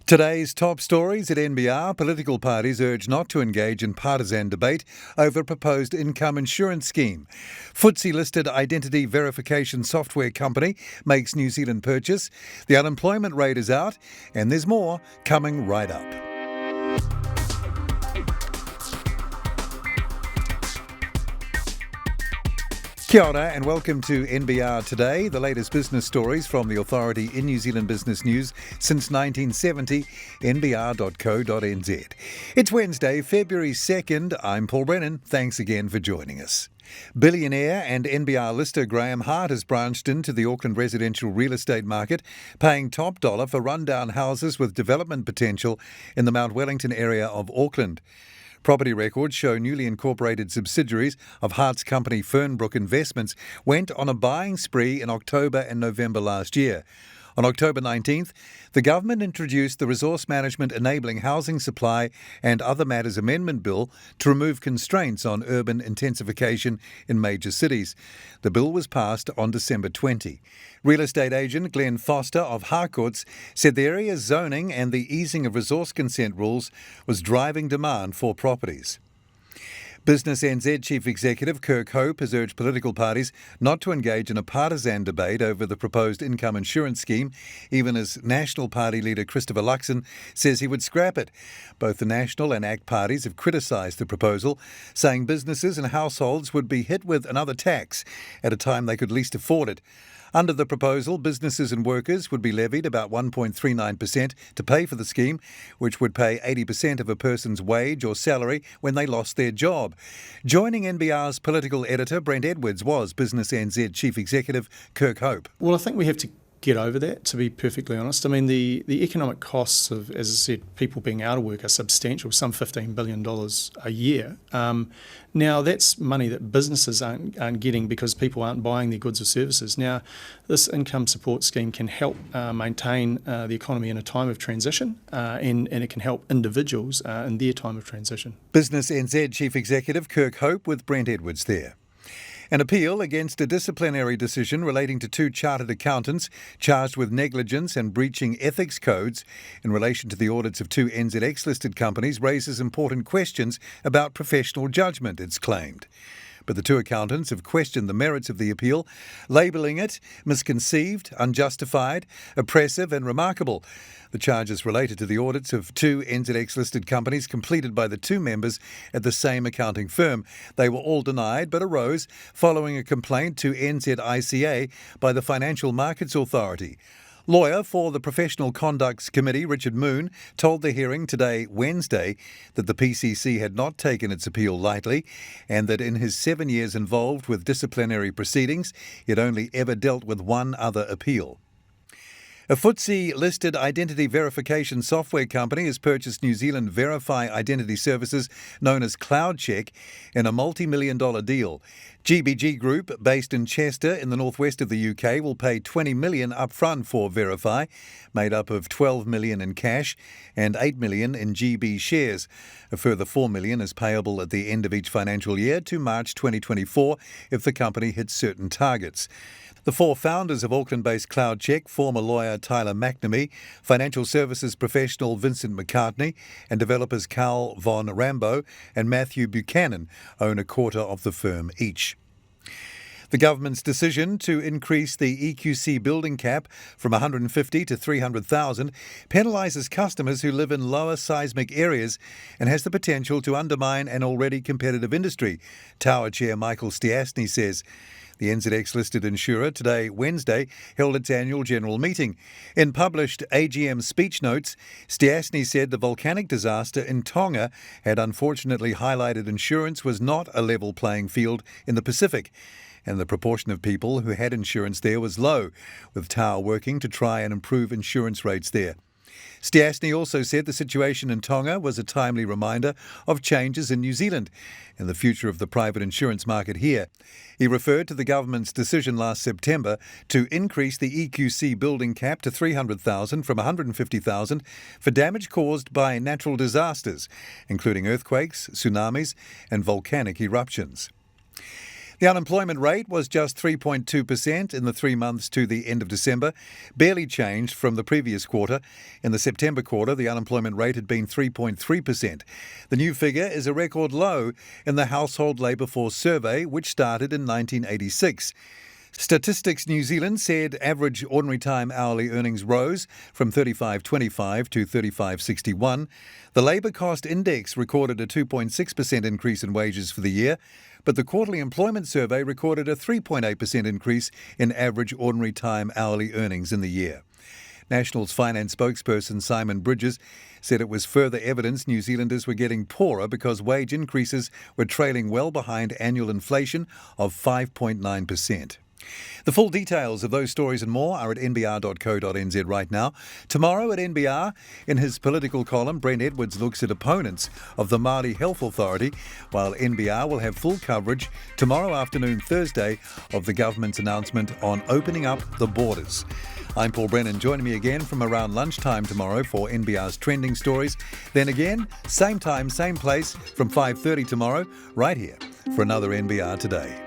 Today's top stories at NBR: political parties urge not to engage in partisan debate over proposed income insurance scheme. FTSE-listed identity verification software company makes New Zealand purchase. The unemployment rate is out, and there's more coming right up. Kia ora and welcome to NBR Today, the latest business stories from the authority in New Zealand business news since 1970, nbr.co.nz. It's Wednesday, February 2nd. I'm Paul Brennan. Thanks again for joining us. Billionaire and NBR lister Graham Hart has branched into the Auckland residential real estate market, paying top dollar for rundown houses with development potential in the Mount Wellington area of Auckland. Property records show newly incorporated subsidiaries of Hart's company Fernbrook Investments went on a buying spree in October and November last year. On October 19th, the government introduced the Resource Management Enabling Housing Supply and Other Matters Amendment Bill to remove constraints on urban intensification in major cities. The bill was passed on December 20. Real estate agent Glenn Foster of Harcourts said the area's zoning and the easing of resource consent rules was driving demand for properties. BusinessNZ Chief Executive Kirk Hope has urged political parties not to engage in a partisan debate over the proposed income insurance scheme, even as National Party leader Christopher Luxon says he would scrap it. Both the National and ACT parties have criticised the proposal, saying businesses and households would be hit with another tax at a time they could least afford it. Under the proposal, businesses and workers would be levied about 1.39% to pay for the scheme, which would pay 80% of a person's wage or salary when they lost their job. Joining NBR's political editor, Brent Edwards, was BusinessNZ Chief Executive Kirk Hope. Well, I think we have to get over that, to be perfectly honest. I mean, the economic costs of, as I said, people being out of work are substantial, some $15 billion a year. Now, that's money that businesses aren't getting because people aren't buying their goods or services. Now, this income support scheme can help maintain the economy in a time of transition, and it can help individuals in their time of transition. BusinessNZ Chief Executive Kirk Hope with Brent Edwards there. An appeal against a disciplinary decision relating to two chartered accountants charged with negligence and breaching ethics codes in relation to the audits of two NZX-listed companies raises important questions about professional judgment, it's claimed. But the two accountants have questioned the merits of the appeal, labelling it misconceived, unjustified, oppressive and remarkable. The charges related to the audits of two NZX-listed companies completed by the two members at the same accounting firm. They were all denied but arose following a complaint to NZICA by the Financial Markets Authority. Lawyer for the Professional Conducts Committee, Richard Moon, told the hearing today, Wednesday, that the PCC had not taken its appeal lightly and that in his 7 years involved with disciplinary proceedings, he had only ever dealt with one other appeal. A FTSE-listed identity verification software company has purchased New Zealand Verify identity services known as CloudCheck in a multi-million-dollar deal. Gbg Group, based in Chester in the northwest of the UK, will pay $20 million upfront for Verify, made up of $12 million in cash and $8 million in GB shares. A further $4 million is payable at the end of each financial year to March 2024 if the company hits certain targets. The four founders of Auckland-based CloudCheck, former lawyer Tyler McNamee, financial services professional Vincent McCartney, and developers Carl von Rambo and Matthew Buchanan, own a quarter of the firm each. The government's decision to increase the EQC building cap from 150 to 300,000 penalises customers who live in lower seismic areas and has the potential to undermine an already competitive industry, Tower Chair Michael Stiassny says. The NZX-listed insurer today, Wednesday, held its annual general meeting. In published AGM speech notes, Stiassny said the volcanic disaster in Tonga had unfortunately highlighted insurance was not a level playing field in the Pacific, and the proportion of people who had insurance there was low, with Tower working to try and improve insurance rates there. Stiassny also said the situation in Tonga was a timely reminder of changes in New Zealand and the future of the private insurance market here. He referred to the government's decision last September to increase the EQC building cap to 300,000 from 150,000 for damage caused by natural disasters, including earthquakes, tsunamis and volcanic eruptions. The unemployment rate was just 3.2% in the 3 months to the end of December, barely changed from the previous quarter. In the September quarter, the unemployment rate had been 3.3%. The new figure is a record low in the Household Labour Force Survey, which started in 1986. Statistics New Zealand said average ordinary time hourly earnings rose from 35.25 to 35.61. The Labour Cost Index recorded a 2.6% increase in wages for the year, but the Quarterly Employment Survey recorded a 3.8% increase in average ordinary time hourly earnings in the year. National's finance spokesperson Simon Bridges said it was further evidence New Zealanders were getting poorer because wage increases were trailing well behind annual inflation of 5.9%. The full details of those stories and more are at nbr.co.nz right now. Tomorrow at NBR, in his political column, Brent Edwards looks at opponents of the Māori Health Authority, while NBR will have full coverage tomorrow afternoon, Thursday, of the government's announcement on opening up the borders. I'm Paul Brennan. Joining me again from around lunchtime tomorrow for NBR's Trending Stories. Then again, same time, same place from 5:30 tomorrow, right here for another NBR Today.